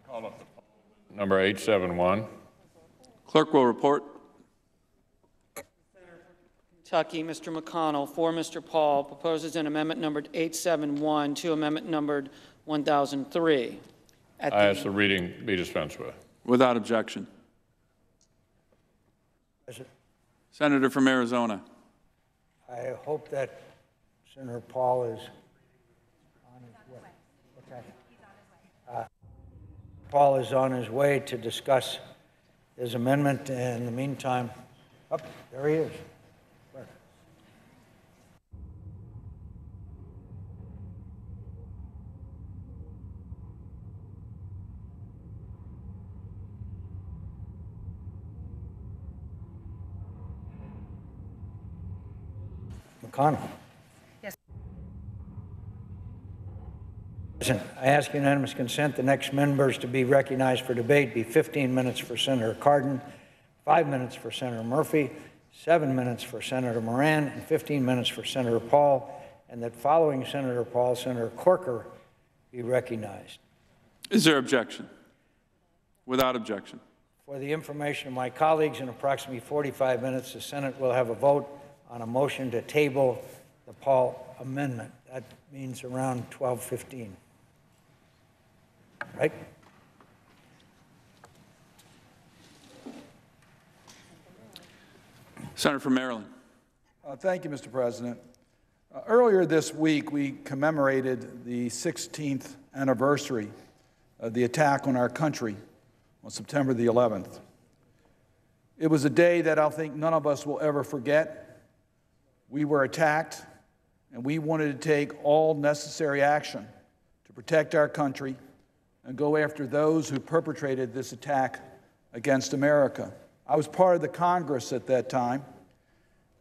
Call up number 871. Clerk will report. Kentucky, Mr. McConnell, for Mr. Paul, proposes an amendment numbered 871 to amendment numbered 1003. I ask the reading be dispensed with. Without objection. Senator from Arizona. I hope that Senator Paul is on his way. Okay. Paul is on his way to discuss his amendment. In the meantime, there he is. McConnell. Yes. I ask unanimous consent the next members to be recognized for debate be 15 minutes for Senator Cardin, 5 minutes for Senator Murphy, 7 minutes for Senator Moran, and 15 minutes for Senator Paul, and that following Senator Paul, Senator Corker be recognized. Is there objection? Without objection. For the information of my colleagues, in approximately 45 minutes, the Senate will have a vote on a motion to table the Paul amendment. That means around 12:15. Right? Senator from Maryland. Thank you, Mr. President. Earlier this week, we commemorated the 16th anniversary of the attack on our country on September the 11th. It was a day that I think none of us will ever forget. We were attacked, and we wanted to take all necessary action to protect our country and go after those who perpetrated this attack against America. I was part of the Congress at that time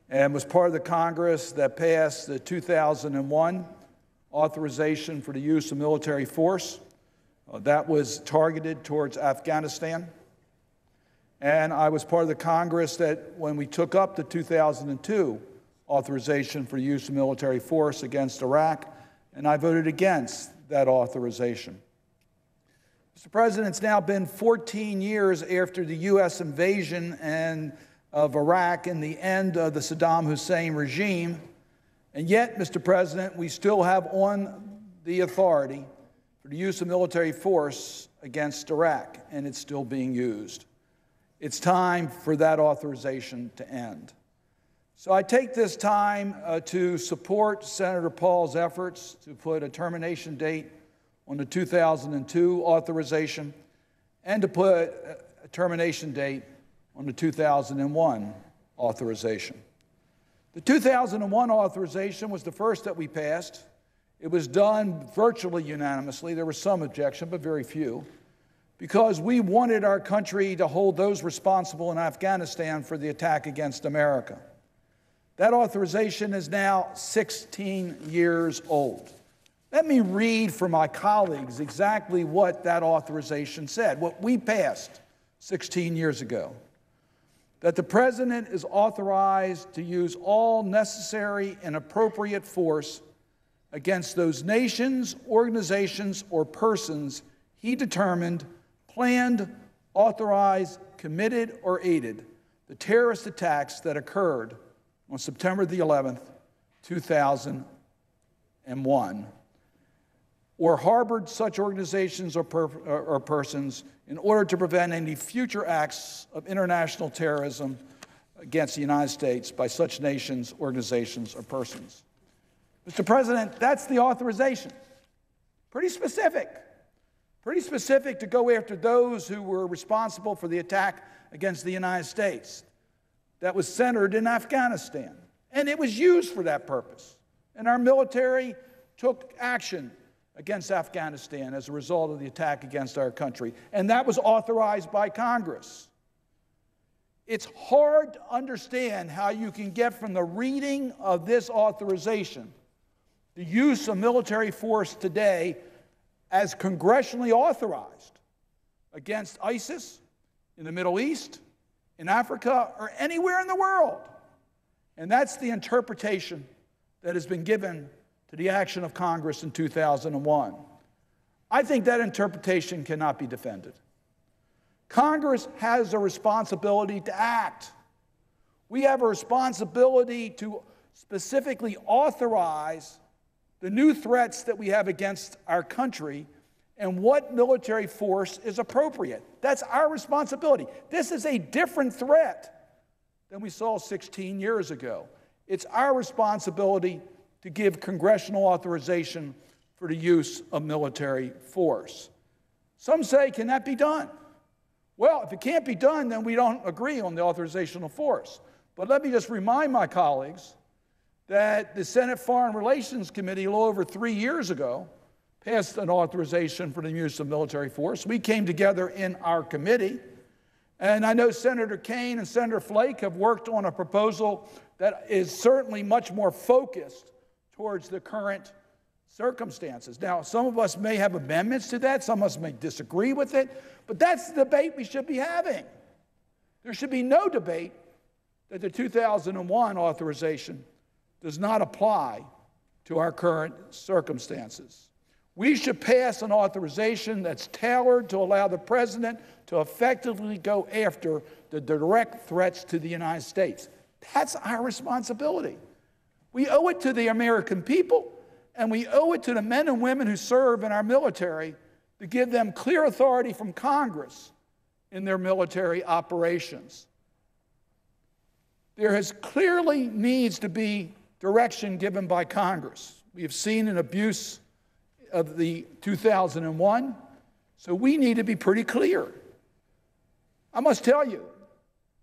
and was part of the Congress that passed the 2001 authorization for the use of military force. That was targeted towards Afghanistan. And I was part of the Congress that, when we took up the 2002 authorization for use of military force against Iraq, and I voted against that authorization. Mr. President, it's now been 14 years after the U.S. invasion of Iraq and the end of the Saddam Hussein regime, and yet, Mr. President, we still have on the authority for the use of military force against Iraq, and it's still being used. It's time for that authorization to end. So I take this time to support Senator Paul's efforts to put a termination date on the 2002 authorization and to put a termination date on the 2001 authorization. The 2001 authorization was the first that we passed. It was done virtually unanimously. There was some objection, but very few, because we wanted our country to hold those responsible in Afghanistan for the attack against America. That authorization is now 16 years old. Let me read for my colleagues exactly what that authorization said, what we passed 16 years ago. That the President is authorized to use all necessary and appropriate force against those nations, organizations, or persons he determined planned, authorized, committed, or aided the terrorist attacks that occurred on September the 11th, 2001, or harbored such organizations or persons in order to prevent any future acts of international terrorism against the United States by such nations, organizations, or persons. Mr. President, that's the authorization. Pretty specific to go after those who were responsible for the attack against the United States that was centered in Afghanistan. And it was used for that purpose. And our military took action against Afghanistan as a result of the attack against our country. And that was authorized by Congress. It's hard to understand how you can get from the reading of this authorization the use of military force today as congressionally authorized against ISIS in the Middle East, in Africa, or anywhere in the world. And that's the interpretation that has been given to the action of Congress in 2001. I think that interpretation cannot be defended. Congress has a responsibility to act. We have a responsibility to specifically authorize the new threats that we have against our country and what military force is appropriate. That's our responsibility. This is a different threat than we saw 16 years ago. It's our responsibility to give congressional authorization for the use of military force. Some say, can that be done? Well, if it can't be done, then we don't agree on the authorization of force. But let me just remind my colleagues that the Senate Foreign Relations Committee, a little over 3 years ago, passed an authorization for the use of military force. We came together in our committee, and I know Senator Kaine and Senator Flake have worked on a proposal that is certainly much more focused towards the current circumstances. Now, some of us may have amendments to that, some of us may disagree with it, but that's the debate we should be having. There should be no debate that the 2001 authorization does not apply to our current circumstances. We should pass an authorization that's tailored to allow the president to effectively go after the direct threats to the United States. That's our responsibility. We owe it to the American people, and we owe it to the men and women who serve in our military to give them clear authority from Congress in their military operations. There has clearly needs to be direction given by Congress. We have seen an abuse of the 2001, so we need to be pretty clear. I must tell you,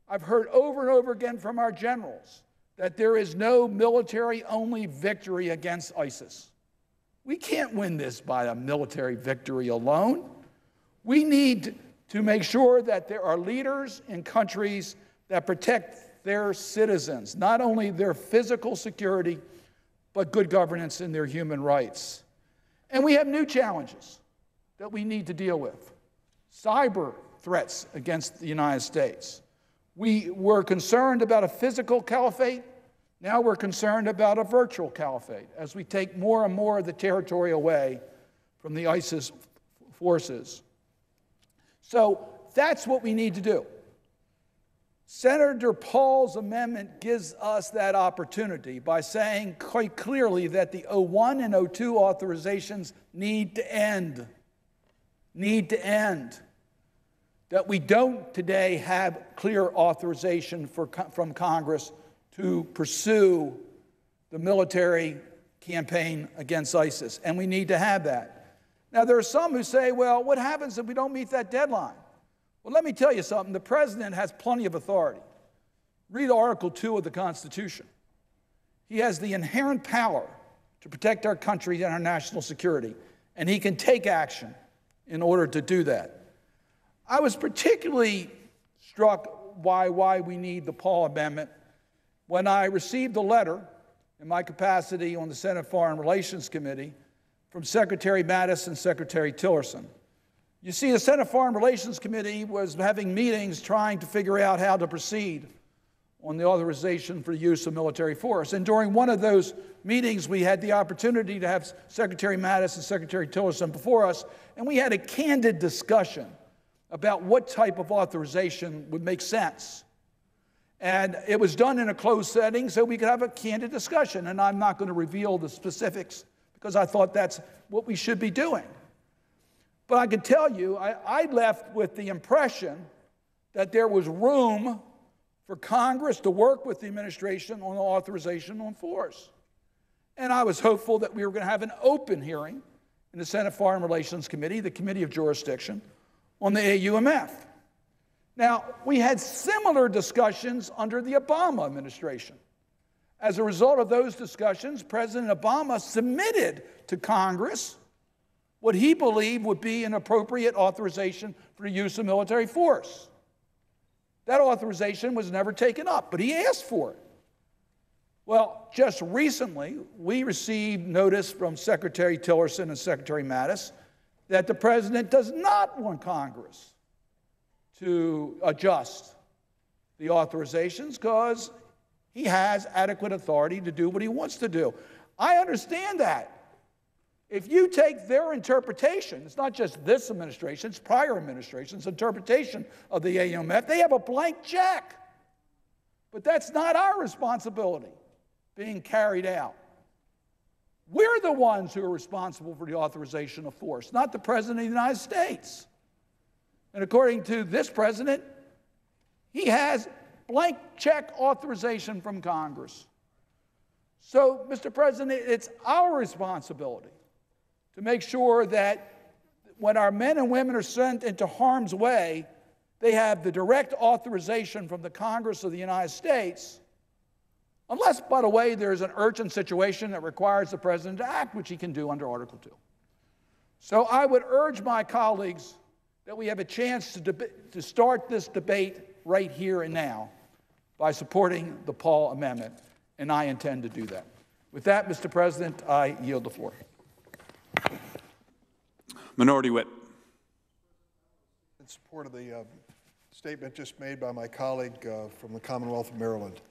I've heard over and over again from our generals that there is no military-only victory against ISIS. We can't win this by a military victory alone. We need to make sure that there are leaders in countries that protect their citizens, not only their physical security, but good governance and their human rights. And we have new challenges that we need to deal with. Cyber threats against the United States. We were concerned about a physical caliphate. Now we're concerned about a virtual caliphate as we take more and more of the territory away from the ISIS forces. So that's what we need to do. Senator Paul's amendment gives us that opportunity by saying quite clearly that the 01 and 02 authorizations need to end. Need to end. That we don't today have clear authorization from Congress to pursue the military campaign against ISIS, and we need to have that. Now, there are some who say, well, what happens if we don't meet that deadline? Well, let me tell you something. The president has plenty of authority. Read Article 2 of the Constitution. He has the inherent power to protect our country and our national security, and he can take action in order to do that. I was particularly struck by why we need the Paul Amendment when I received a letter in my capacity on the Senate Foreign Relations Committee from Secretary Mattis and Secretary Tillerson. You see, the Senate Foreign Relations Committee was having meetings trying to figure out how to proceed on the authorization for the use of military force. And during one of those meetings, we had the opportunity to have Secretary Mattis and Secretary Tillerson before us, and we had a candid discussion about what type of authorization would make sense. And it was done in a closed setting so we could have a candid discussion. And I'm not going to reveal the specifics because I thought that's what we should be doing. But I can tell you, I left with the impression that there was room for Congress to work with the administration on authorization on force. And I was hopeful that we were going to have an open hearing in the Senate Foreign Relations Committee, the Committee of Jurisdiction, on the AUMF. Now, we had similar discussions under the Obama administration. As a result of those discussions, President Obama submitted to Congress what he believed would be an appropriate authorization for the use of military force. That authorization was never taken up, but he asked for it. Well, just recently, we received notice from Secretary Tillerson and Secretary Mattis that the president does not want Congress to adjust the authorizations because he has adequate authority to do what he wants to do. I understand that. if you take their interpretation, it's not just this administration, it's prior administration's interpretation of the AUMF, they have a blank check. But that's not our responsibility being carried out. We're the ones who are responsible for the authorization of force, not the President of the United States. And according to this president, he has blank check authorization from Congress. So, Mr. President, it's our responsibility to make sure that when our men and women are sent into harm's way, they have the direct authorization from the Congress of the United States, unless, by the way, there's an urgent situation that requires the President to act, which he can do under Article 2. So I would urge my colleagues that we have a chance to start this debate right here and now by supporting the Paul Amendment, and I intend to do that. With that, Mr. President, I yield the floor. Minority Whip. In support of the statement just made by my colleague from the Commonwealth of Maryland.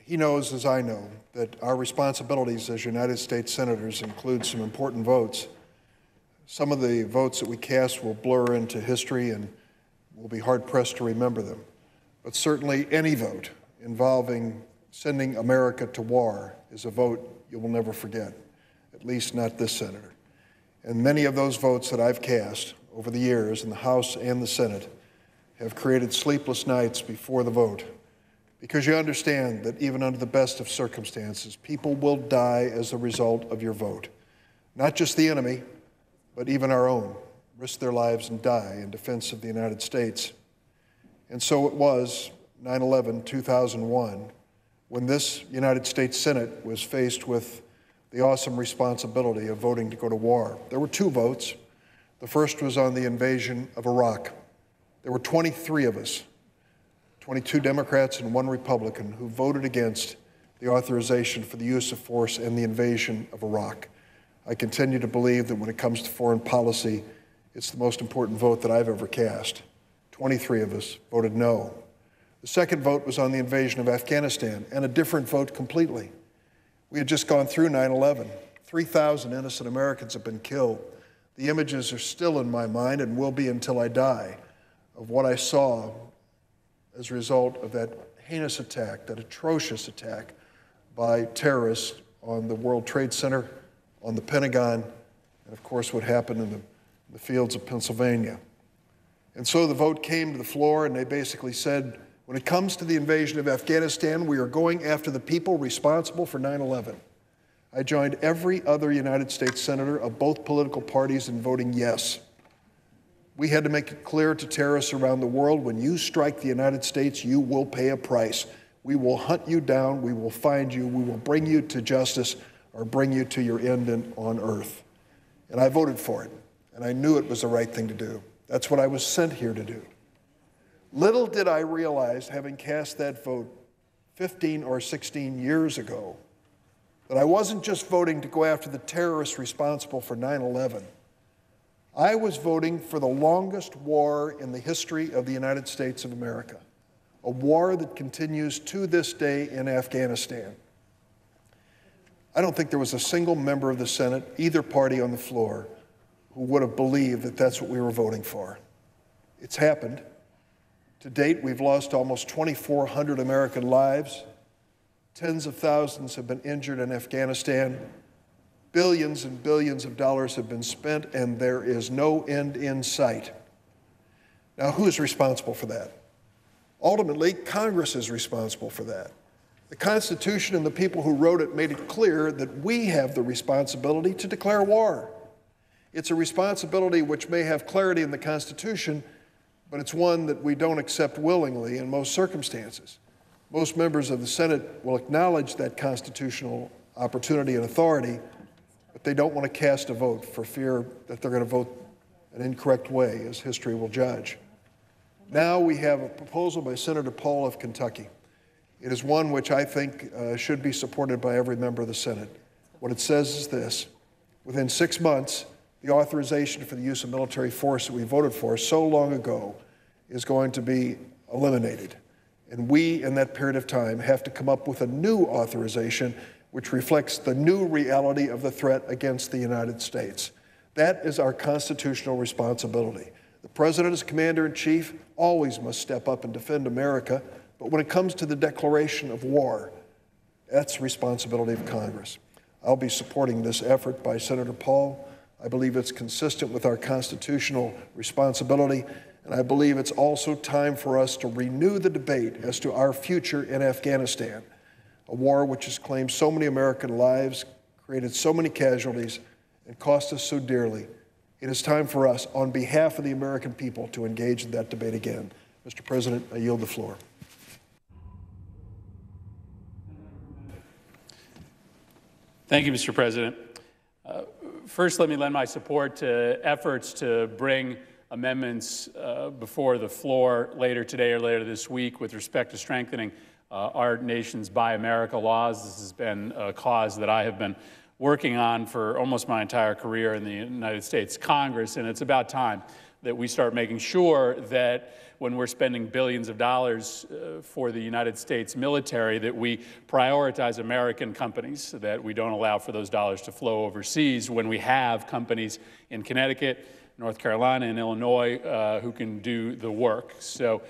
He knows, as I know, that our responsibilities as United States Senators include some important votes. Some of the votes that we cast will blur into history and we'll be hard-pressed to remember them. But certainly any vote involving sending America to war is a vote you will never forget, at least not this senator. And many of those votes that I've cast over the years in the House and the Senate have created sleepless nights before the vote, because you understand that even under the best of circumstances, people will die as a result of your vote. Not just the enemy, but even our own, risk their lives and die in defense of the United States. And so it was 9/11/2001 when this United States Senate was faced with the awesome responsibility of voting to go to war. There were two votes. The first was on the invasion of Iraq. There were 23 of us, 22 Democrats and 1 Republican, who voted against the authorization for the use of force and the invasion of Iraq. I continue to believe that when it comes to foreign policy, it's the most important vote that I've ever cast. 23 of us voted no. The second vote was on the invasion of Afghanistan, and a different vote completely. We had just gone through 9/11. 3,000 innocent Americans have been killed. The images are still in my mind and will be until I die of what I saw as a result of that heinous attack, that atrocious attack by terrorists on the World Trade Center, on the Pentagon, and of course what happened in the fields of Pennsylvania. And so the vote came to the floor and they basically said, when it comes to the invasion of Afghanistan, we are going after the people responsible for 9/11. I joined every other United States senator of both political parties in voting yes. We had to make it clear to terrorists around the world, when you strike the United States, you will pay a price. We will hunt you down, we will find you, we will bring you to justice or bring you to your end on earth. And I voted for it, and I knew it was the right thing to do. That's what I was sent here to do. Little did I realize, having cast that vote 15 or 16 years ago, that I wasn't just voting to go after the terrorists responsible for 9/11. I was voting for the longest war in the history of the United States of America, a war that continues to this day in Afghanistan. I don't think there was a single member of the Senate, either party on the floor, who would have believed that that's what we were voting for. It's happened. To date, we've lost almost 2,400 American lives. Tens of thousands have been injured in Afghanistan. Billions and billions of dollars have been spent, and there is no end in sight. Now, who is responsible for that? Ultimately, Congress is responsible for that. The Constitution and the people who wrote it made it clear that we have the responsibility to declare war. It's a responsibility which may have clarity in the Constitution, but it's one that we don't accept willingly in most circumstances. Most members of the Senate will acknowledge that constitutional opportunity and authority, but they don't want to cast a vote for fear that they're going to vote an incorrect way, as history will judge. Now we have a proposal by Senator Paul of Kentucky. It is one which I think should be supported by every member of the Senate. What it says is this: within 6 months, the authorization for the use of military force that we voted for so long ago is going to be eliminated. And we, in that period of time, have to come up with a new authorization which reflects the new reality of the threat against the United States. That is our constitutional responsibility. The President, as Commander-in-Chief, always must step up and defend America, but when it comes to the declaration of war, that's the responsibility of Congress. I'll be supporting this effort by Senator Paul. I believe it's consistent with our constitutional responsibility, and I believe it's also time for us to renew the debate as to our future in Afghanistan, a war which has claimed so many American lives, created so many casualties, and cost us so dearly. It is time for us, on behalf of the American people, to engage in that debate again. Mr. President, I yield the floor. Thank you, Mr. President. First, let me lend my support to efforts to bring amendments before the floor later today or later this week with respect to strengthening our nation's Buy America laws. This has been a cause that I have been working on for almost my entire career in the United States Congress, and it's about time that we start making sure that when we're spending billions of dollars for the United States military, that we prioritize American companies, that we don't allow for those dollars to flow overseas when we have companies in Connecticut, North Carolina, and Illinois who can do the work. So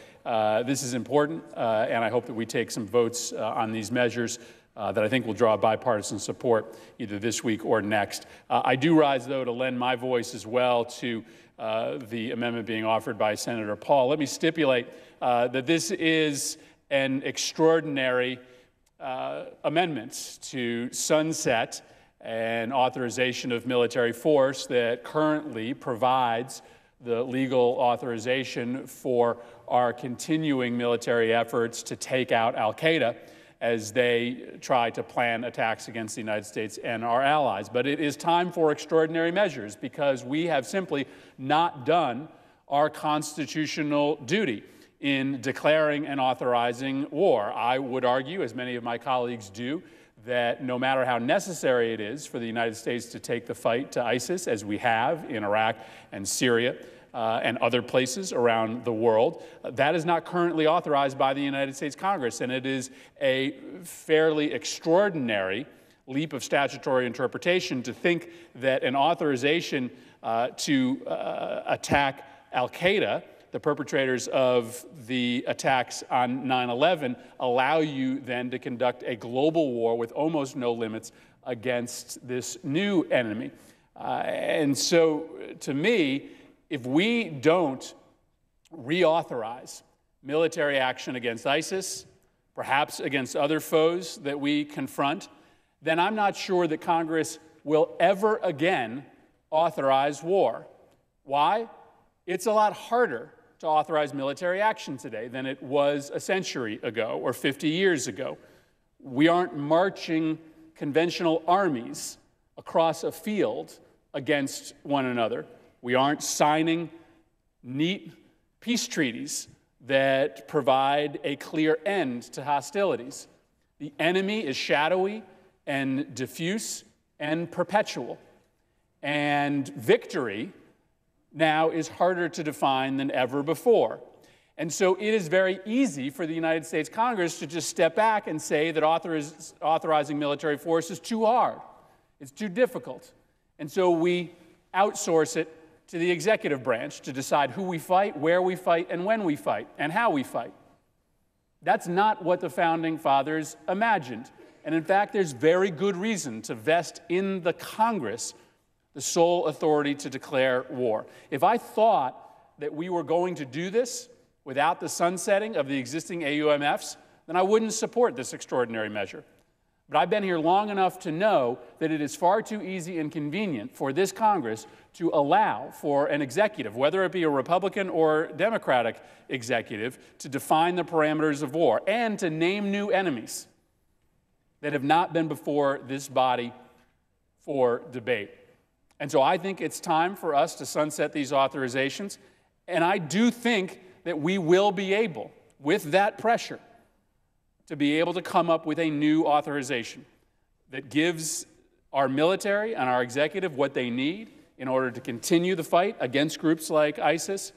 this is important, and I hope that we take some votes on these measures that I think will draw bipartisan support either this week or next. I do rise, though, to lend my voice as well to the amendment being offered by Senator Paul. Let me stipulate that this is an extraordinary amendment to sunset an authorization of military force that currently provides the legal authorization for our continuing military efforts to take out al-Qaeda as they try to plan attacks against the United States and our allies. But it is time for extraordinary measures because we have simply not done our constitutional duty in declaring and authorizing war. I would argue, as many of my colleagues do, that no matter how necessary it is for the United States to take the fight to ISIS, as we have in Iraq and Syria, and other places around the world. That is not currently authorized by the United States Congress, and it is a fairly extraordinary leap of statutory interpretation to think that an authorization to attack al-Qaeda, the perpetrators of the attacks on 9/11, allow you then to conduct a global war with almost no limits against this new enemy. And so, to me, if we don't reauthorize military action against ISIS, perhaps against other foes that we confront, then I'm not sure that Congress will ever again authorize war. Why? It's a lot harder to authorize military action today than it was a century ago or 50 years ago. We aren't marching conventional armies across a field against one another. We aren't signing neat peace treaties that provide a clear end to hostilities. The enemy is shadowy and diffuse and perpetual. And victory now is harder to define than ever before. And so it is very easy for the United States Congress to just step back and say that authorizing military force is too hard. It's too difficult. And so we outsource it to the executive branch to decide who we fight, where we fight, and when we fight, and how we fight. That's not what the Founding Fathers imagined. And in fact, there's very good reason to vest in the Congress the sole authority to declare war. If I thought that we were going to do this without the sunsetting of the existing AUMFs, then I wouldn't support this extraordinary measure. But I've been here long enough to know that it is far too easy and convenient for this Congress to allow for an executive, whether it be a Republican or Democratic executive, to define the parameters of war and to name new enemies that have not been before this body for debate. And so I think it's time for us to sunset these authorizations, and I do think that we will be able, with that pressure, to be able to come up with a new authorization that gives our military and our executive what they need in order to continue the fight against groups like ISIS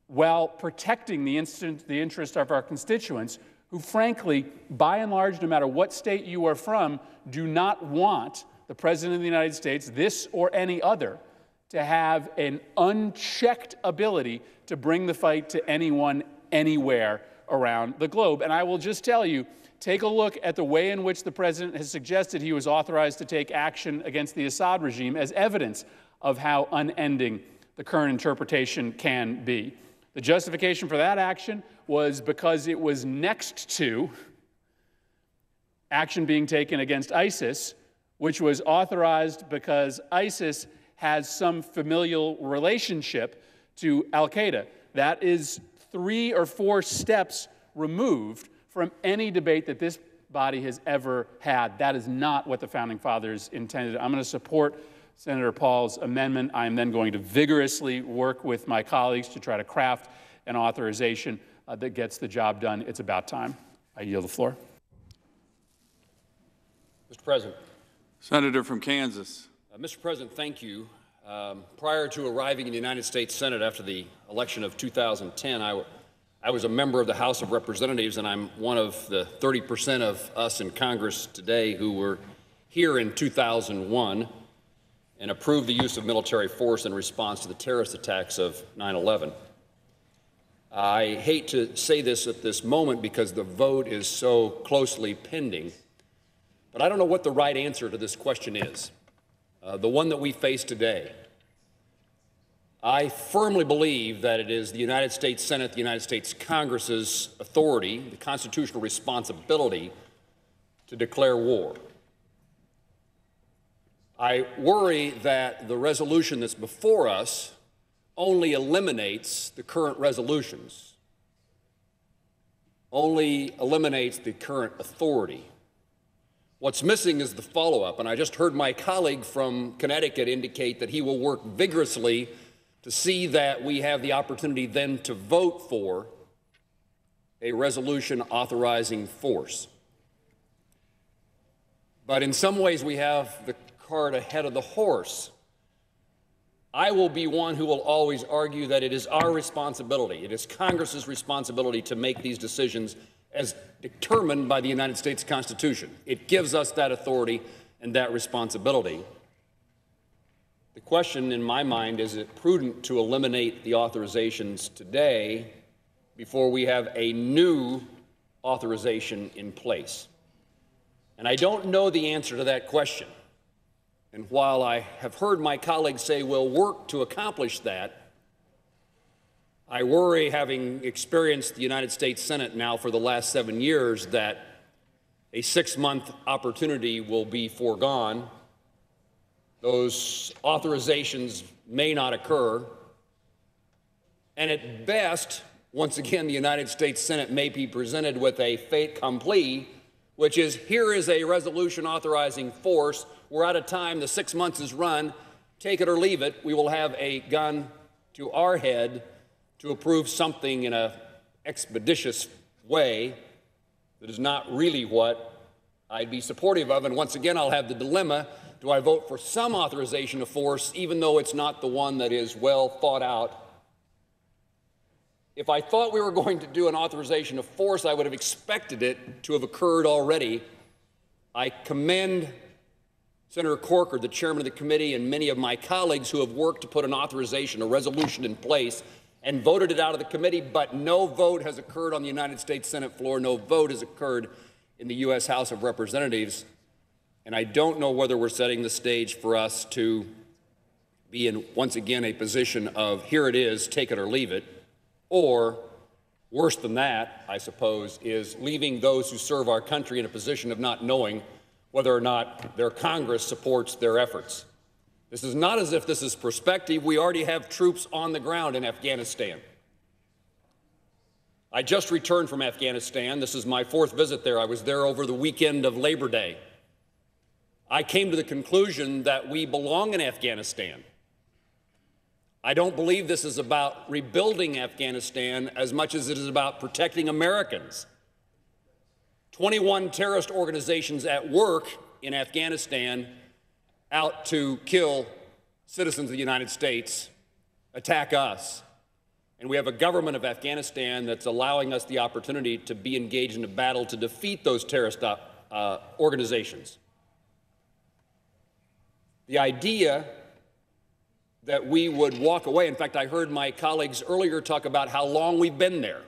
while protecting the interest of our constituents who frankly, by and large, no matter what state you are from, do not want the President of the United States, this or any other, to have an unchecked ability to bring the fight to anyone, anywhere around the globe. And I will just tell you, take a look at the way in which the President has suggested he was authorized to take action against the Assad regime as evidence of how unending the current interpretation can be. The justification for that action was because it was next to action being taken against ISIS, which was authorized because ISIS has some familial relationship to al-Qaeda. That is 3 or 4 steps removed from any debate that this body has ever had. That is not what the Founding Fathers intended. I'm going to support Senator Paul's amendment. I am then going to vigorously work with my colleagues to try to craft an authorization that gets the job done. It's about time. I yield the floor. Mr. President. Senator from Kansas. Mr. President, thank you. Prior to arriving in the United States Senate after the election of 2010, I was a member of the House of Representatives, and I'm one of the 30% of us in Congress today who were here in 2001 and approved the use of military force in response to the terrorist attacks of 9/11. I hate to say this at this moment because the vote is so closely pending, but I don't know what the right answer to this question is, the one that we face today. I firmly believe that it is the United States Senate, the United States Congress's authority, the constitutional responsibility to declare war. I worry that the resolution that's before us only eliminates the current resolutions, only eliminates the current authority. What's missing is the follow-up, and I just heard my colleague from Connecticut indicate that he will work vigorously to see that we have the opportunity then to vote for a resolution authorizing force. But in some ways, we have the cart ahead of the horse. I will be one who will always argue that it is our responsibility, it is Congress's responsibility to make these decisions as determined by the United States Constitution. It gives us that authority and that responsibility. The question in my mind, is it prudent to eliminate the authorizations today before we have a new authorization in place? And I don't know the answer to that question. And while I have heard my colleagues say we'll work to accomplish that, I worry, having experienced the United States Senate now for the last 7 years, that a 6-month opportunity will be foregone. Those authorizations may not occur. And at best, once again, the United States Senate may be presented with a fait accompli, which is, here is a resolution authorizing force. We're out of time. The 6 months is run. Take it or leave it. We will have a gun to our head to approve something in an expeditious way that is not really what I'd be supportive of. And once again, I'll have the dilemma, do I vote for some authorization of force, even though it's not the one that is well thought out? If I thought we were going to do an authorization of force, I would have expected it to have occurred already. I commend Senator Corker, the chairman of the committee, and many of my colleagues who have worked to put an authorization, a resolution in place, and voted it out of the committee, but no vote has occurred on the United States Senate floor. No vote has occurred in the U.S. House of Representatives. And I don't know whether we're setting the stage for us to be in, once again, a position of here it is, take it or leave it, or worse than that, I suppose, is leaving those who serve our country in a position of not knowing whether or not their Congress supports their efforts. This is not as if this is prospective. We already have troops on the ground in Afghanistan. I just returned from Afghanistan. This is my 4th visit there. I was there over the weekend of Labor Day. I came to the conclusion that we belong in Afghanistan. I don't believe this is about rebuilding Afghanistan as much as it is about protecting Americans. 21 terrorist organizations at work in Afghanistan out to kill citizens of the United States, attack us. And we have a government of Afghanistan that's allowing us the opportunity to be engaged in a battle to defeat those terrorist organizations. The idea that we would walk away, in fact, I heard my colleagues earlier talk about how long we've been there.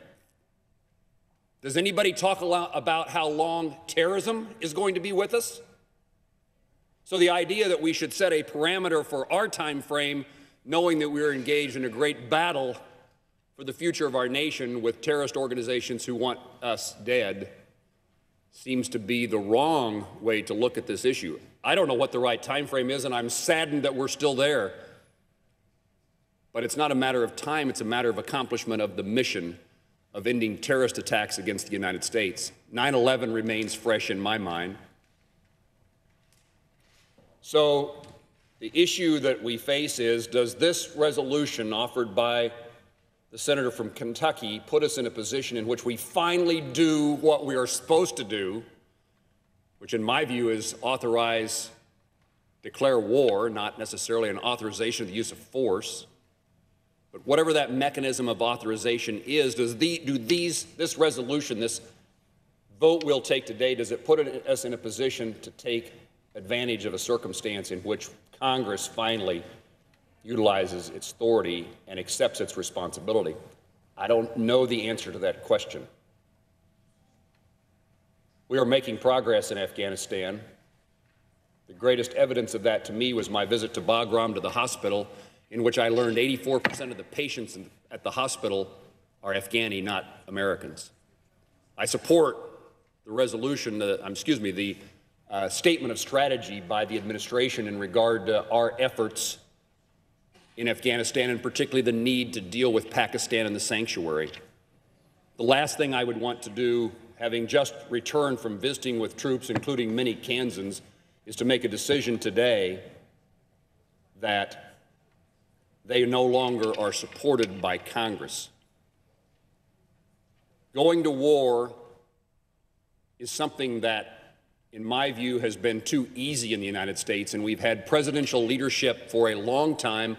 Does anybody talk about how long terrorism is going to be with us? So the idea that we should set a parameter for our time frame, knowing that we're engaged in a great battle for the future of our nation with terrorist organizations who want us dead, seems to be the wrong way to look at this issue. I don't know what the right time frame is, and I'm saddened that we're still there. But it's not a matter of time, it's a matter of accomplishment of the mission of ending terrorist attacks against the United States. 9/11 remains fresh in my mind. So the issue that we face is, does this resolution offered by the senator from Kentucky put us in a position in which we finally do what we are supposed to do, which in my view is declare war, not necessarily an authorization of the use of force. But whatever that mechanism of authorization is, this resolution, this vote we'll take today, does it put us in a position to take advantage of a circumstance in which Congress finally utilizes its authority and accepts its responsibility? I don't know the answer to that question. We are making progress in Afghanistan. The greatest evidence of that to me was my visit to Bagram, to the hospital, in which I learned 84% of the patients at the hospital are Afghani, not Americans. I support the resolution, the statement of strategy by the administration in regard to our efforts in Afghanistan, and particularly the need to deal with Pakistan and the sanctuary. The last thing I would want to do, having just returned from visiting with troops, including many Kansans, is to make a decision today that they no longer are supported by Congress. Going to war is something that, in my view, has been too easy in the United States, and we've had presidential leadership for a long time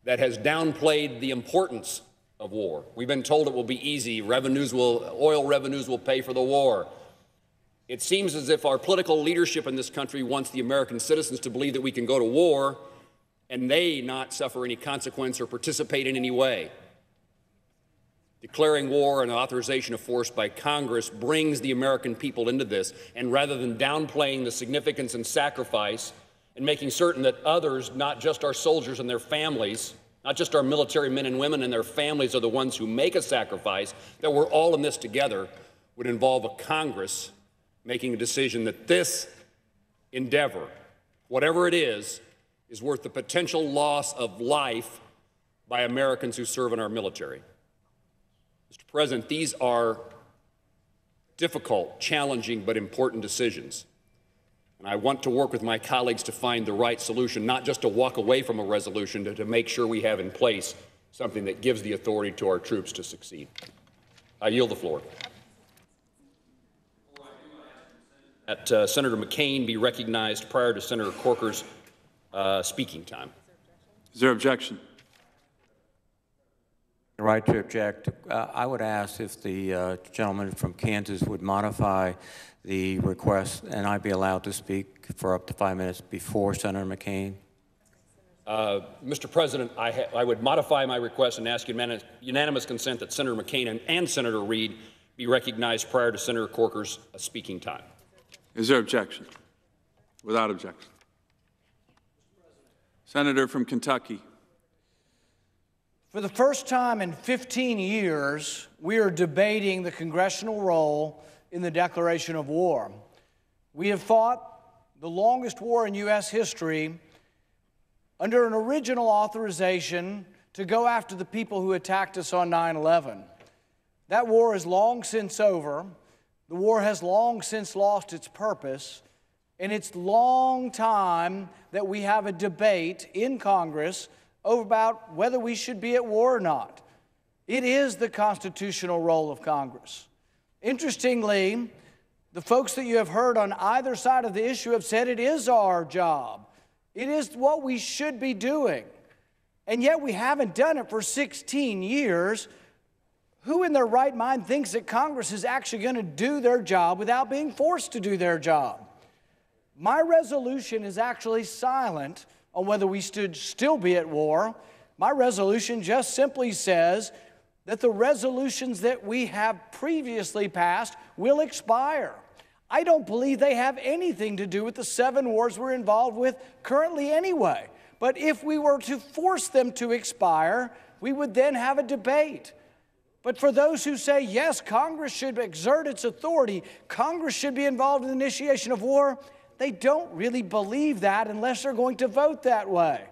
that has downplayed the importance of war. We've been told it will be easy. Oil revenues will pay for the war. It seems as if our political leadership in this country wants the American citizens to believe that we can go to war and they not suffer any consequence or participate in any way. Declaring war and authorization of force by Congress brings the American people into this, and rather than downplaying the significance and sacrifice and making certain that others, not just our soldiers and their families, not just our military men and women and their families are the ones who make a sacrifice, that we're all in this together, would involve a Congress making a decision that this endeavor, whatever it is worth the potential loss of life by Americans who serve in our military. Mr. President, these are difficult, challenging, but important decisions. And I want to work with my colleagues to find the right solution, not just to walk away from a resolution, to make sure we have in place something that gives the authority to our troops to succeed. I yield the floor. That Senator McCain be recognized prior to Senator Corker's speaking time. Is there objection? The right to object. I would ask if the gentleman from Kansas would modify the request, and I'd be allowed to speak for up to 5 minutes before Senator McCain. Mr. President, I would modify my request and ask unanimous consent that Senator McCain and Senator Reid be recognized prior to Senator Corker's speaking time. Is there objection? Without objection. Senator from Kentucky. For the first time in 15 years, we are debating the congressional role in the declaration of war. We have fought the longest war in U.S. history under an original authorization to go after the people who attacked us on 9/11. That war is long since over. The war has long since lost its purpose, and it's long time that we have a debate in Congress about whether we should be at war or not. It is the constitutional role of Congress. Interestingly, the folks that you have heard on either side of the issue have said it is our job. It is what we should be doing. And yet we haven't done it for 16 years. Who in their right mind thinks that Congress is actually going to do their job without being forced to do their job? My resolution is actually silent on whether we should still be at war. My resolution just simply says that the resolutions that we have previously passed will expire. I don't believe they have anything to do with the 7 wars we're involved with currently anyway. But if we were to force them to expire, we would then have a debate. But for those who say, yes, Congress should exert its authority, Congress should be involved in the initiation of war, they don't really believe that unless they're going to vote that way.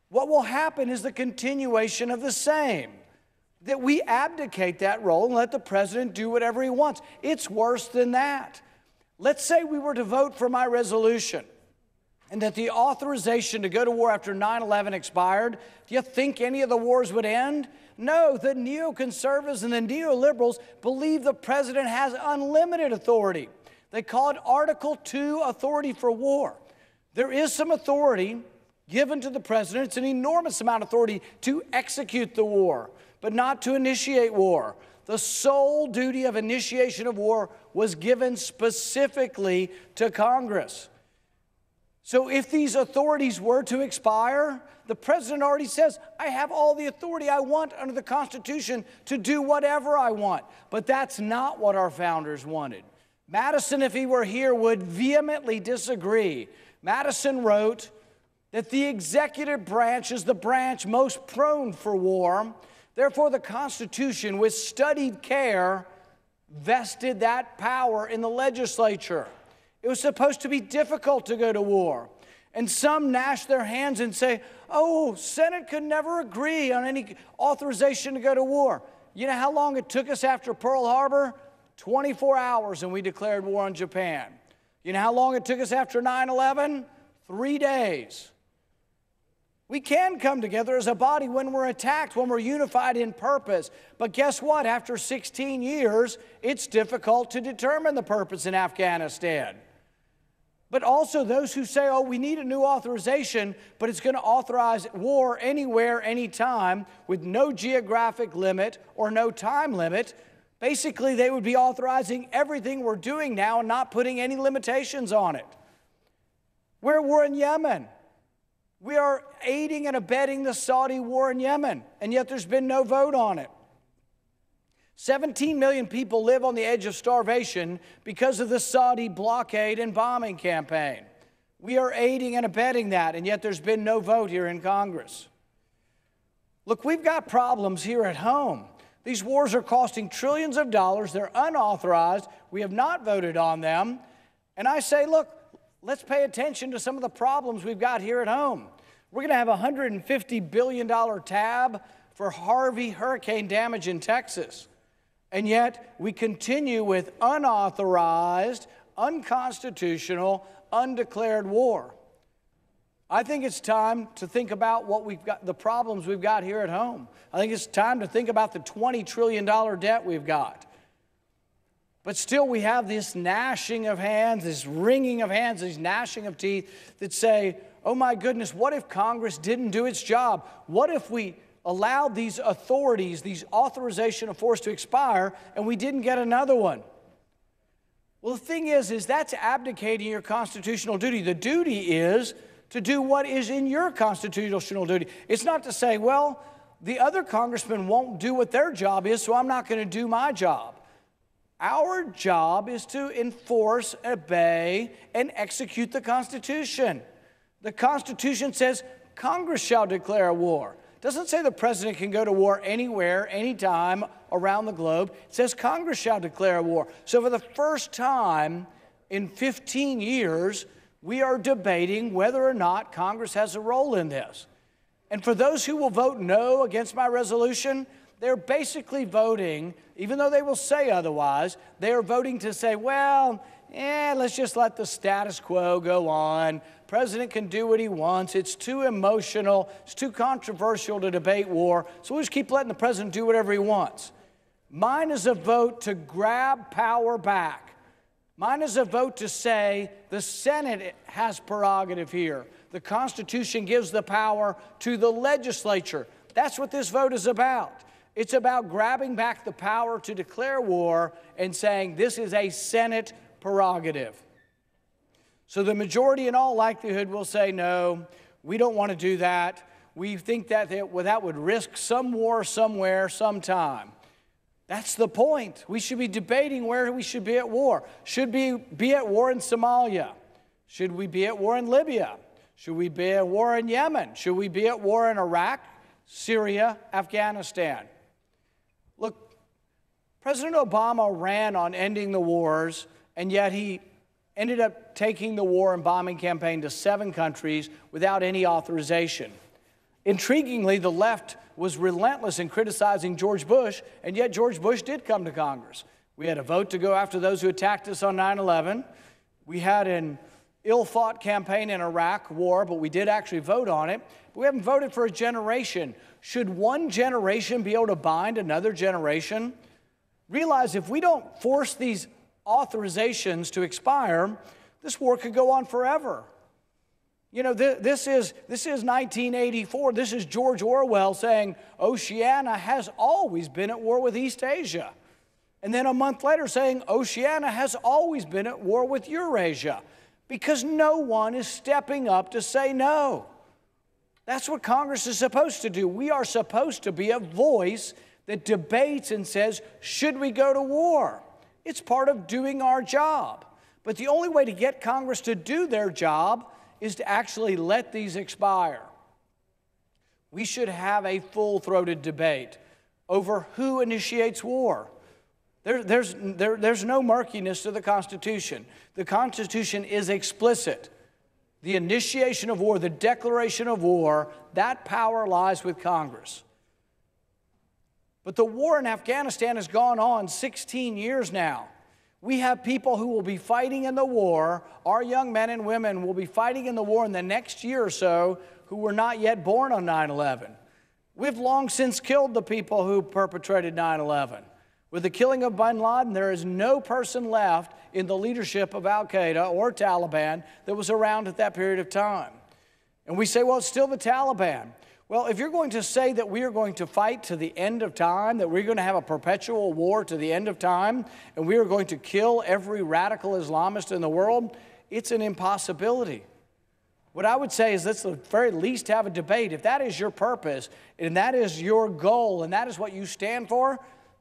What will happen is the continuation of the same, that we abdicate that role and let the president do whatever he wants. It's worse than that. Let's say we were to vote for my resolution and that the authorization to go to war after 9/11 expired. Do you think any of the wars would end? No, the neoconservatives and the neoliberals believe the president has unlimited authority. They call it Article II authority for war. There is some authority given to the president. It's an enormous amount of authority to execute the war, but not to initiate war. The sole duty of initiation of war was given specifically to Congress. So if these authorities were to expire, the president already says, I have all the authority I want under the Constitution to do whatever I want. But that's not what our founders wanted. Madison, if he were here, would vehemently disagree. Madison wrote that the executive branch is the branch most prone for war. Therefore, the Constitution, with studied care, vested that power in the legislature. It was supposed to be difficult to go to war. And some gnash their hands and say, oh, Senate could never agree on any authorization to go to war. You know how long it took us after Pearl Harbor? 24 hours, and we declared war on Japan. You know how long it took us after 9/11? 3 days. We can come together as a body when we're attacked, when we're unified in purpose. But guess what? After 16 years, it's difficult to determine the purpose in Afghanistan. But also those who say, oh, we need a new authorization, but it's going to authorize war anywhere, anytime, with no geographic limit or no time limit. Basically, they would be authorizing everything we're doing now and not putting any limitations on it. We're in Yemen. We are aiding and abetting the Saudi war in Yemen, and yet there's been no vote on it. 17 million people live on the edge of starvation because of the Saudi blockade and bombing campaign. We are aiding and abetting that, and yet there's been no vote here in Congress. Look, we've got problems here at home. These wars are costing trillions of dollars. They're unauthorized. We have not voted on them. And I say, look, let's pay attention to some of the problems we've got here at home. We're going to have a $150 billion tab for Harvey hurricane damage in Texas. And yet we continue with unauthorized, unconstitutional, undeclared war. I think it's time to think about what we've got, the problems we've got here at home. I think it's time to think about the $20 trillion debt we've got. But still we have this gnashing of hands, this wringing of hands, this gnashing of teeth that say, oh my goodness, what if Congress didn't do its job? What if we allowed these authorities, these authorization of force to expire, and we didn't get another one? Well, the thing is that's abdicating your constitutional duty. The duty is to do what is in your constitutional duty. It's not to say, well, the other congressmen won't do what their job is, so I'm not going to do my job. Our job is to enforce, obey, and execute the Constitution. The Constitution says Congress shall declare a war. It doesn't say the president can go to war anywhere, anytime around the globe. It says Congress shall declare a war. So for the first time in 15 years, we are debating whether or not Congress has a role in this. And for those who will vote no against my resolution, they're basically voting, even though they will say otherwise, they are voting to say, well, let's just let the status quo go on. President can do what he wants. It's too emotional. It's too controversial to debate war. So we'll just keep letting the president do whatever he wants. Mine is a vote to grab power back, Mine is a vote to say the Senate has prerogative here. The Constitution gives the power to the legislature. That's what this vote is about. It's about grabbing back the power to declare war and saying this is a Senate prerogative. So the majority in all likelihood will say no, we don't want to do that. We think that that would risk some war somewhere, sometime. That's the point. We should be debating where we should be at war. Should we be at war in Somalia? Should we be at war in Libya? Should we be at war in Yemen? Should we be at war in Iraq, Syria, Afghanistan? Look, President Obama ran on ending the wars, and yet he ended up taking the war and bombing campaign to 7 countries without any authorization. Intriguingly, the left was relentless in criticizing George Bush, and yet George Bush did come to Congress. We had a vote to go after those who attacked us on 9/11. We had an ill-fought campaign in Iraq war, but we did actually vote on it. But we haven't voted for a generation. Should one generation be able to bind another generation? Realize if we don't force these authorizations to expire, this war could go on forever. You know, this is 1984. This is George Orwell saying Oceania has always been at war with East Asia. And then a month later saying Oceania has always been at war with Eurasia, because no one is stepping up to say no. That's what Congress is supposed to do. We are supposed to be a voice that debates and says, should we go to war? It's part of doing our job. But the only way to get Congress to do their job is to actually let these expire. We should have a full-throated debate over who initiates war. There's no murkiness to the Constitution. The Constitution is explicit. The initiation of war, the declaration of war, that power lies with Congress. But the war in Afghanistan has gone on 16 years now. We have people who will be fighting in the war. Our young men and women will be fighting in the war in the next year or so who were not yet born on 9/11. We've long since killed the people who perpetrated 9/11. With the killing of bin Laden, there is no person left in the leadership of al-Qaeda or Taliban that was around at that period of time. And we say, well, it's still the Taliban. Well, if you're going to say that we are going to fight to the end of time, that we're going to have a perpetual war to the end of time, and we are going to kill every radical Islamist in the world, it's an impossibility. What I would say is let's at the very least have a debate. If that is your purpose, and that is your goal, and that is what you stand for,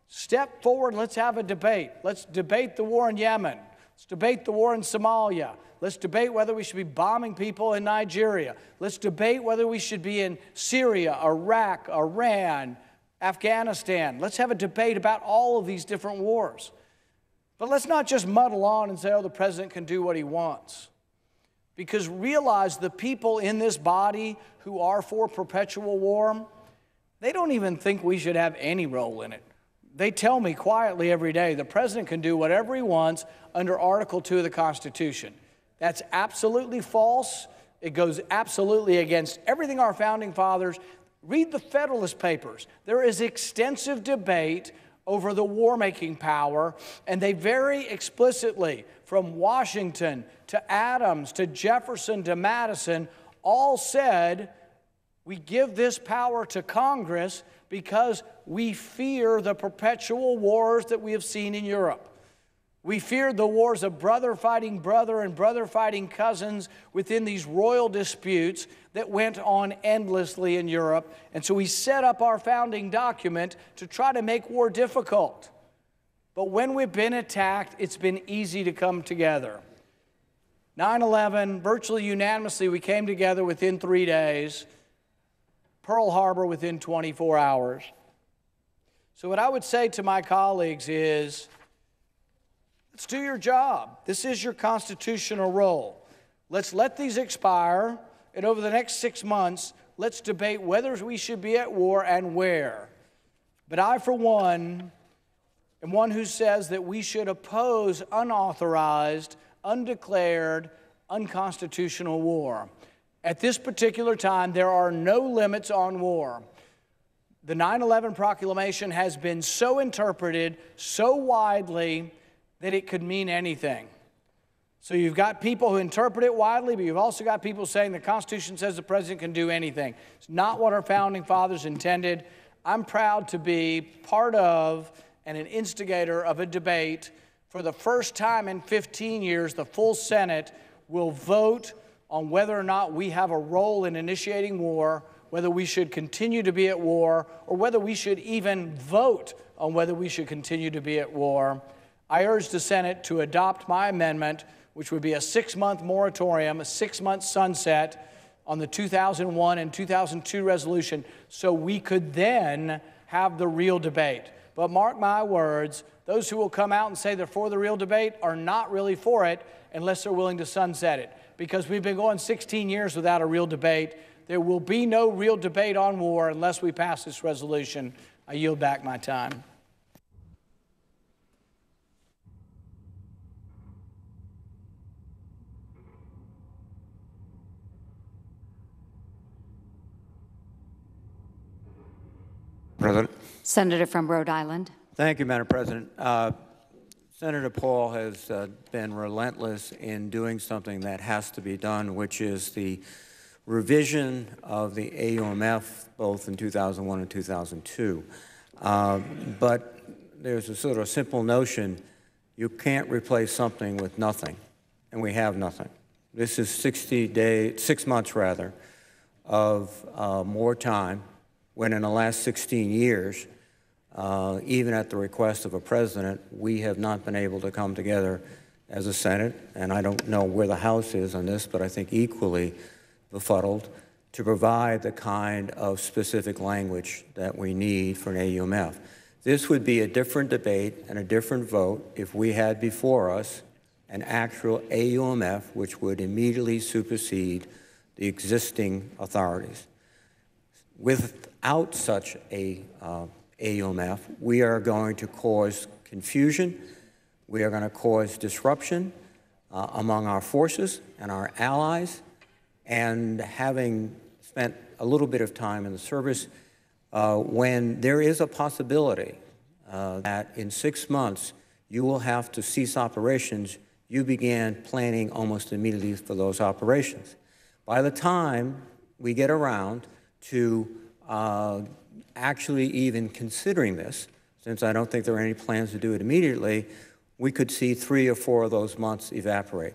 step forward, let's have a debate. Let's debate the war in Yemen. Let's debate the war in Somalia. Let's debate whether we should be bombing people in Nigeria. Let's debate whether we should be in Syria, Iraq, Iran, Afghanistan. Let's have a debate about all of these different wars. But let's not just muddle on and say, oh, the president can do what he wants. Because realize the people in this body who are for perpetual war, they don't even think we should have any role in it. They tell me quietly every day the president can do whatever he wants under Article 2 of the Constitution. That's absolutely false. It goes absolutely against everything our founding fathers. Read the Federalist Papers. There is extensive debate over the war-making power, and they very explicitly, from Washington to Adams to Jefferson to Madison, all said, we give this power to Congress because we fear the perpetual wars that we have seen in Europe. We feared the wars of brother fighting brother and brother fighting cousins within these royal disputes that went on endlessly in Europe. And so we set up our founding document to try to make war difficult. But when we've been attacked, it's been easy to come together. 9/11, virtually unanimously, we came together within 3 days. Pearl Harbor within 24 hours. So what I would say to my colleagues is, let's do your job. This is your constitutional role. Let's let these expire, and over the next 6 months, let's debate whether we should be at war and where. But I, for one, am one who says that we should oppose unauthorized, undeclared, unconstitutional war. At this particular time, there are no limits on war. The 9/11 proclamation has been so interpreted so widely that it could mean anything. So you've got people who interpret it widely, but you've also got people saying the Constitution says the president can do anything. It's not what our founding fathers intended. I'm proud to be part of and an instigator of a debate. For the first time in 15 years, the full Senate will vote on whether or not we have a role in initiating war, whether we should continue to be at war, or whether we should even vote on whether we should continue to be at war. I urge the Senate to adopt my amendment, which would be a 6-month moratorium, a 6-month sunset on the 2001 and 2002 resolution, so we could then have the real debate. But mark my words, those who will come out and say they're for the real debate are not really for it unless they're willing to sunset it. Because we've been going 16 years without a real debate. There will be no real debate on war unless we pass this resolution. I yield back my time. President. Senator from Rhode Island. Thank you, Madam President. Senator Paul has been relentless in doing something that has to be done, which is the revision of the AUMF, both in 2001 and 2002. But there's a sort of simple notion, you can't replace something with nothing, and we have nothing. This is 6 months rather, of more time, when in the last 16 years, even at the request of a president, we have not been able to come together as a Senate, and I don't know where the House is on this, but I think equally befuddled, to provide the kind of specific language that we need for an AUMF. This would be a different debate and a different vote if we had before us an actual AUMF which would immediately supersede the existing authorities. Without such a AUMF, we are going to cause confusion, we are going to cause disruption among our forces and our allies, and having spent a little bit of time in the service, when there is a possibility that in 6 months you will have to cease operations, you began planning almost immediately for those operations. By the time we get around to actually even considering this, since I don't think there are any plans to do it immediately, we could see 3 or 4 of those months evaporate.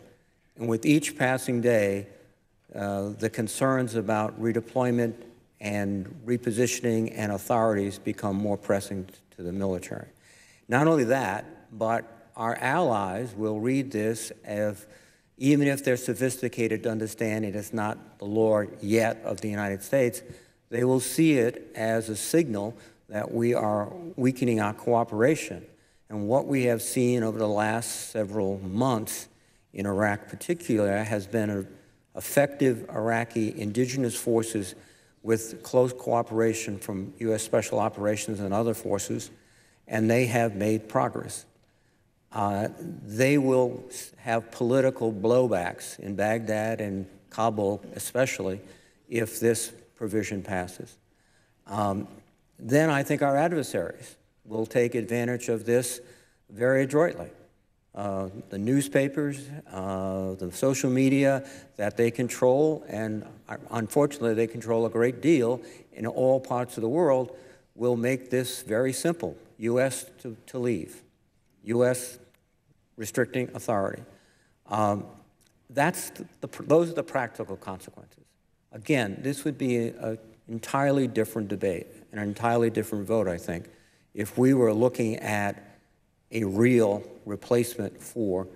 And with each passing day, the concerns about redeployment and repositioning and authorities become more pressing to the military. Not only that, but our allies will read this as, even if they're sophisticated to understand it is not the law yet of the United States, they will see it as a signal that we are weakening our cooperation. And what we have seen over the last several months in Iraq particularly has been effective Iraqi indigenous forces with close cooperation from U.S. Special Operations and other forces, and they have made progress. They will have political blowbacks in Baghdad and Kabul especially if this provision passes. Then I think our adversaries will take advantage of this very adroitly. The newspapers, the social media that they control, and unfortunately they control a great deal in all parts of the world, will make this very simple. U.S. to leave. U.S. restricting authority. Those are the practical consequences. Again, this would be an entirely different debate, an entirely different vote, I think, if we were looking at a real replacement for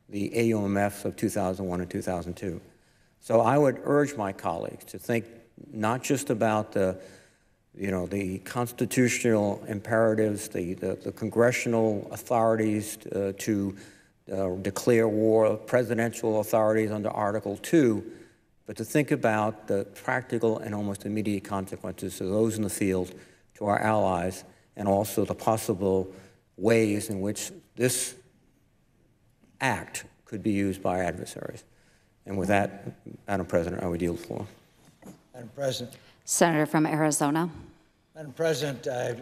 the AUMFs of 2001 and 2002. So I would urge my colleagues to think not just about the constitutional imperatives, the congressional authorities to declare war, presidential authorities under Article 2, but to think about the practical and almost immediate consequences to those in the field, to our allies, and also the possible ways in which this act could be used by adversaries. And with that, Madam President, I would yield the floor. Madam President. Senator from Arizona. Madam President, I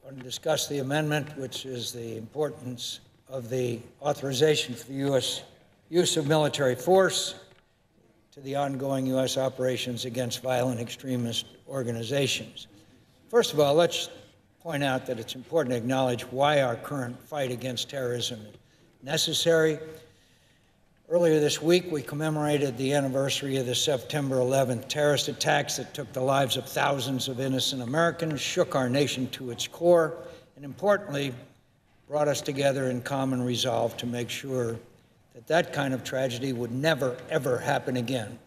want to discuss the amendment, which is the importance of the authorization for the U.S. use of military force to the ongoing U.S. operations against violent extremist organizations. First of all, let's point out that it's important to acknowledge why our current fight against terrorism is necessary. Earlier this week, we commemorated the anniversary of the September 11th terrorist attacks that took the lives of thousands of innocent Americans, shook our nation to its core, and importantly, brought us together in common resolve to make sure that that kind of tragedy would never, ever happen again.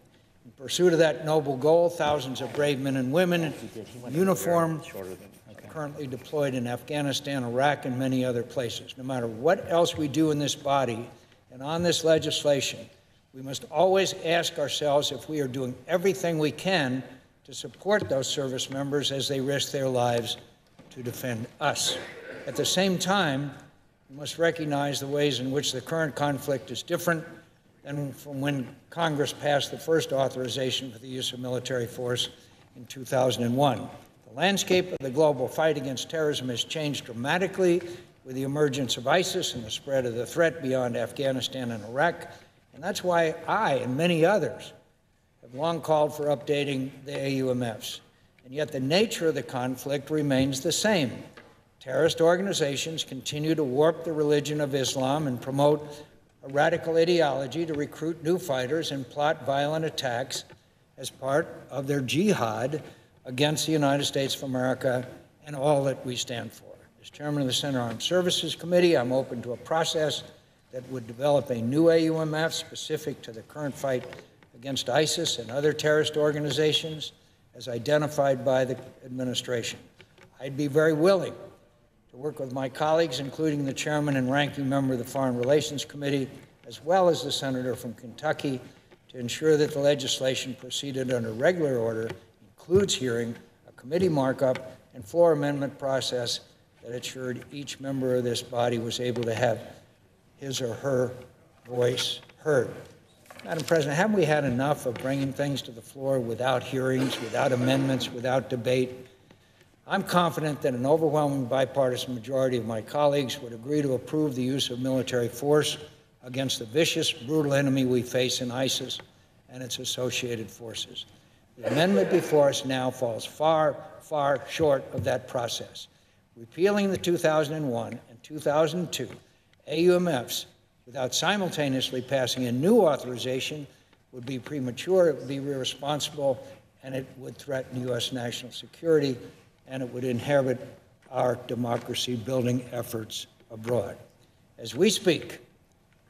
In pursuit of that noble goal, thousands of brave men and women in uniform are currently deployed in Afghanistan, Iraq, and many other places. No matter what else we do in this body and on this legislation, we must always ask ourselves if we are doing everything we can to support those service members as they risk their lives to defend us. At the same time, we must recognize the ways in which the current conflict is different than from when Congress passed the first authorization for the use of military force in 2001. The landscape of the global fight against terrorism has changed dramatically with the emergence of ISIS and the spread of the threat beyond Afghanistan and Iraq. And that's why I and many others have long called for updating the AUMFs. And yet the nature of the conflict remains the same. Terrorist organizations continue to warp the religion of Islam and promote a radical ideology to recruit new fighters and plot violent attacks as part of their jihad against the United States of America and all that we stand for. As chairman of the Senate Armed Services Committee, I'm open to a process that would develop a new AUMF specific to the current fight against ISIS and other terrorist organizations as identified by the administration. I'd be very willing to work with my colleagues, including the chairman and ranking member of the Foreign Relations Committee, as well as the senator from Kentucky, to ensure that the legislation proceeded under regular order, includes hearing, a committee markup, and floor amendment process that ensured each member of this body was able to have his or her voice heard. Madam President, haven't we had enough of bringing things to the floor without hearings, without amendments, without debate? I'm confident that an overwhelming bipartisan majority of my colleagues would agree to approve the use of military force against the vicious, brutal enemy we face in ISIS and its associated forces. The amendment before us now falls far, far short of that process. Repealing the 2001 and 2002 AUMFs without simultaneously passing a new authorization would be premature, it would be irresponsible, and it would threaten U.S. national security, and it would inhibit our democracy-building efforts abroad. As we speak,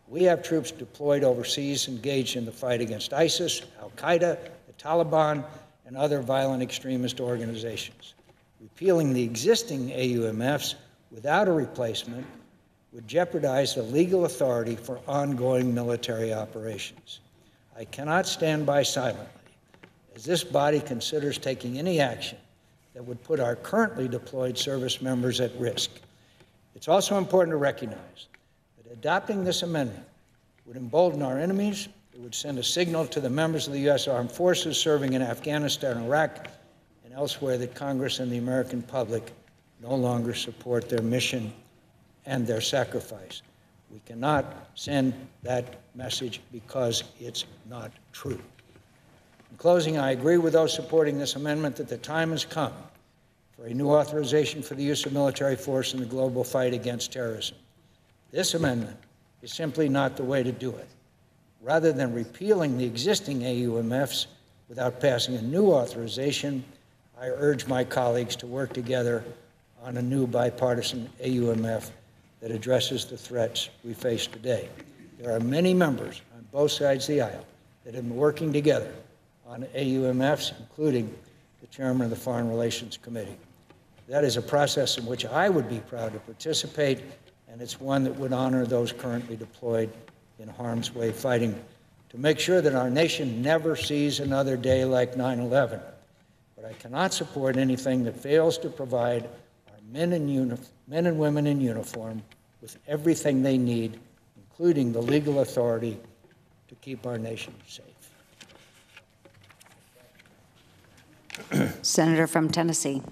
we have troops deployed overseas engaged in the fight against ISIS, al-Qaeda, the Taliban, and other violent extremist organizations. Repealing the existing AUMFs without a replacement would jeopardize the legal authority for ongoing military operations. I cannot stand by silently as this body considers taking any action that would put our currently deployed service members at risk. It's also important to recognize that adopting this amendment would embolden our enemies. It would send a signal to the members of the U.S. Armed Forces serving in Afghanistan, Iraq, and elsewhere that Congress and the American public no longer support their mission and their sacrifice. We cannot send that message because it's not true. In closing, I agree with those supporting this amendment that the time has come for a new authorization for the use of military force in the global fight against terrorism. This amendment is simply not the way to do it. Rather than repealing the existing AUMFs without passing a new authorization, I urge my colleagues to work together on a new bipartisan AUMF that addresses the threats we face today. There are many members on both sides of the aisle that have been working together on AUMFs, including the chairman of the Foreign Relations Committee. That is a process in which I would be proud to participate, and it's one that would honor those currently deployed in harm's way fighting to make sure that our nation never sees another day like 9/11. But I cannot support anything that fails to provide our men and women in uniform with everything they need, including the legal authority to keep our nation safe. Senator from Tennessee.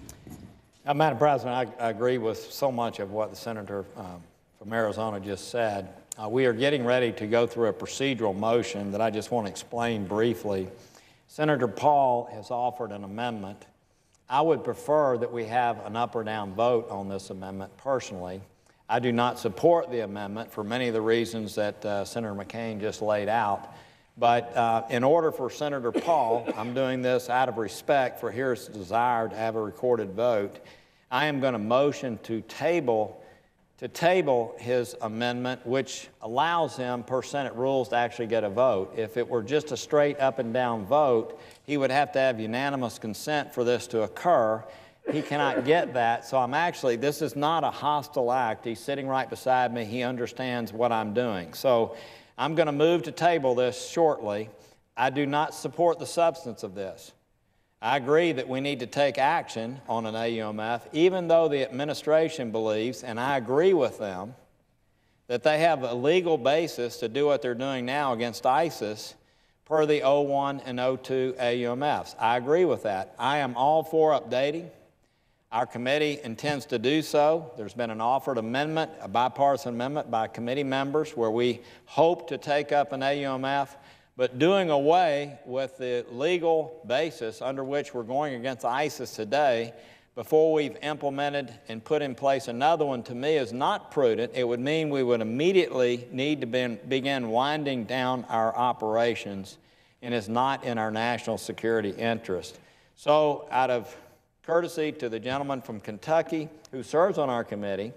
Madam President, I agree with so much of what the senator from Arizona just said. We are getting ready to go through a procedural motion that I just want to explain briefly. Senator Paul has offered an amendment. I would prefer that we have an up or down vote on this amendment personally. I do not support the amendment for many of the reasons that Senator McCain just laid out. But in order for Senator Paul, I'm doing this out of respect for his desire to have a recorded vote, I am going to motion to table his amendment, which allows him, per Senate rules, to actually get a vote. If it were just a straight up and down vote, he would have to have unanimous consent for this to occur. He cannot get that, so this is not a hostile act. He's sitting right beside me. He understands what I'm doing. So I'm going to move to table this shortly. I do not support the substance of this. I agree that we need to take action on an AUMF, even though the administration believes, and I agree with them, that they have a legal basis to do what they're doing now against ISIS per the 01 and 02 AUMFs. I agree with that. I am all for updating. Our committee intends to do so. There's been an offered amendment, a bipartisan amendment by committee members where we hope to take up an AUMF. But doing away with the legal basis under which we're going against ISIS today before we've implemented and put in place another one, to me, is not prudent. It would mean we would immediately need to begin winding down our operations, and is not in our national security interest. So out of courtesy to the gentleman from Kentucky who serves on our committee,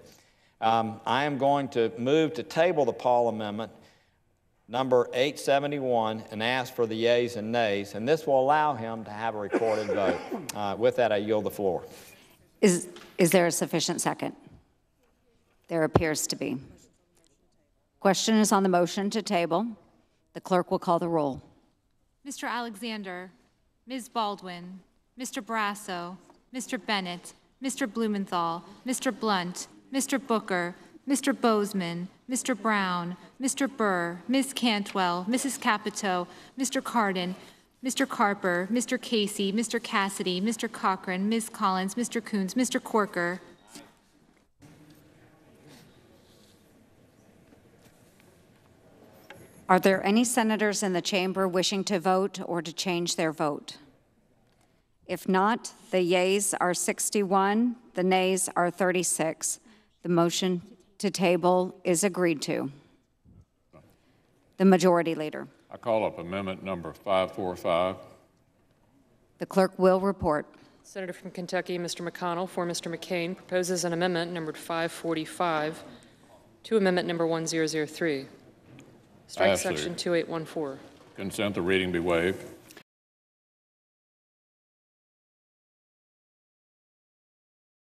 I am going to move to table the Paul Amendment, number 871, and ask for the yeas and nays, and this will allow him to have a recorded vote. With that, I yield the floor. Is there a sufficient second? There appears to be. Question is on the motion to table. The clerk will call the roll. Mr. Alexander, Ms. Baldwin, Mr. Barrasso, Mr. Bennett, Mr. Blumenthal, Mr. Blunt, Mr. Booker, Mr. Bozeman, Mr. Brown, Mr. Burr, Ms. Cantwell, Mrs. Capito, Mr. Cardin, Mr. Carper, Mr. Casey, Mr. Cassidy, Mr. Cochran, Ms. Collins, Mr. Coons, Mr. Corker. Are there any senators in the chamber wishing to vote or to change their vote? If not, the yeas are 61, the nays are 36. The motion to table is agreed to. The Majority Leader. I call up amendment number 545. The clerk will report. Senator from Kentucky, Mr. McConnell, for Mr. McCain, proposes an amendment numbered 545 to amendment number 1003. Strike section 2814. Consent the reading be waived.